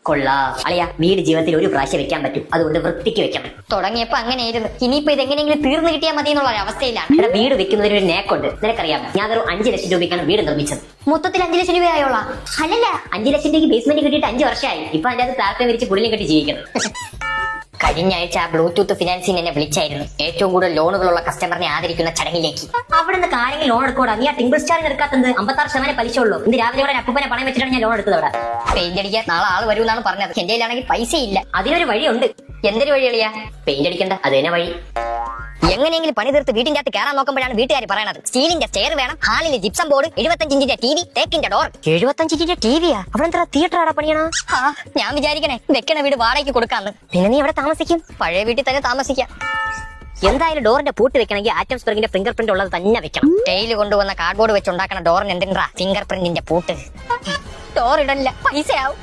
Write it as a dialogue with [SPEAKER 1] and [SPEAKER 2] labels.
[SPEAKER 1] കൊള്ളാം അളിയ, വീട് ജീവിതത്തിൽ ഒരു പ്രാവശ്യം വെക്കാൻ പറ്റും, അതുകൊണ്ട് വൃത്തിക്ക് വെക്കണം.
[SPEAKER 2] തുടങ്ങിയപ്പോ അങ്ങനെയായിരുന്നു, ഇനിയിപ്പോ ഇതെങ്ങനെയെങ്കിലും തീർന്നു കിട്ടിയാൽ മതി എന്നുള്ള അവസ്ഥയിലാണ്.
[SPEAKER 1] എടാ, വീട് വെക്കുന്നതിന് ഒരു നേക്കുണ്ട്, നിനക്കറിയാം. ഞാനൊരു 5 ലക്ഷം രൂപയ്ക്കാണ് വീട് നിർമ്മിച്ചത്.
[SPEAKER 2] മൊത്തത്തിൽ 5 ലക്ഷം രൂപയായോളാ?
[SPEAKER 1] അല്ലല്ല, 5 ലക്ഷം രൂപയ്ക്ക് ബേസ്മെന്റ് കിട്ടിയിട്ട് 5 വർഷമായി. ഇപ്പൊ അതിന്റെ അത് താർപ്പ വിരിച്ച് കുടിലും കെട്ടി ജീവിക്കണം.
[SPEAKER 2] കഴിഞ്ഞ ആഴ്ച ബ്ലൂടൂത്ത് ഫിനാൻസിംഗ് എന്നെ വിളിച്ചായിരുന്നു, ഏറ്റവും കൂടുതൽ ലോണുകളുള്ള കസ്റ്റമറിനെ ആദരിക്കുന്ന ചടങ്ങിലേക്ക്.
[SPEAKER 1] അവിടെ നിന്ന് കാര്യങ്ങൾ ലോൺ എടുക്കോടാ, നീ ആ ടിംബർ സ്റ്റാറിന് എടുക്കാത്തത് 56% പലിശ ഉള്ളൂ. ഇന്ന് രാവിലെ ഇവിടെ അപ്പൂപ്പനെ പണം വെച്ചിട്ടാണ് ഞാൻ ലോൺ എടുത്തത്. അവിടെ
[SPEAKER 2] പെയിന്റ് അടിക്കാൻ നാളെ ആള് വരുമെന്നാണ് പറഞ്ഞത്. എന്റെ കയ്യിലാണെങ്കിൽ പൈസ ഇല്ല.
[SPEAKER 1] അതിനൊരു വഴിയുണ്ട്.
[SPEAKER 2] എന്തൊരു വഴി കളിയാ?
[SPEAKER 1] പെയിന്റ് അടിക്കണ്ട, അത് തന്നെ വഴി.
[SPEAKER 2] എങ്ങനെയെങ്കിലും പണി തീർത്ത് വീട്ടിന്റെ അകത്ത് കയറാൻ നോക്കുമ്പോഴാണ് വീട്ടുകാർ പറയണത് സ്റ്റീലിന്റെ സ്റ്റെയർ വേണം, ഹാളിൽ ജിപ്സം ബോർഡ്, 75 ഇഞ്ചിന്റെ TV, തേക്കിന്റെ ഡോർ.
[SPEAKER 1] 75 ഇഞ്ചിന്റെ ടിവിയാ? അവിടെ എന്താ തിയേറ്റർ ആടാ പണിയണ?
[SPEAKER 2] ഞാൻ വിചാരിക്കണേ വെക്കണ വീട് വാടകയ്ക്ക് കൊടുക്കാന്ന്.
[SPEAKER 1] പിന്നെ നീ എവിടെ താമസിക്കും?
[SPEAKER 2] പഴയ വീട്ടിൽ തന്നെ താമസിക്കാം.
[SPEAKER 1] എന്തായാലും ഡോറിന്റെ പൂട്ട് വെക്കണമെങ്കിൽ ആറ്റം സ്പ്രിംഗിന്റെ ഫിംഗർ പ്രിന്റ് ഉള്ളത് തന്നെ വെക്കണം.
[SPEAKER 2] ടെയിൽ കൊണ്ടുവന്ന കാർഡ്ബോർഡ് വെച്ചുണ്ടാക്കണ ഡോറിന് എന്തിനാ ഫിംഗർ പ്രിന്റിന്റെ പൂട്ട്? ഡോർ ഇടല്ല, പൈസയാവും.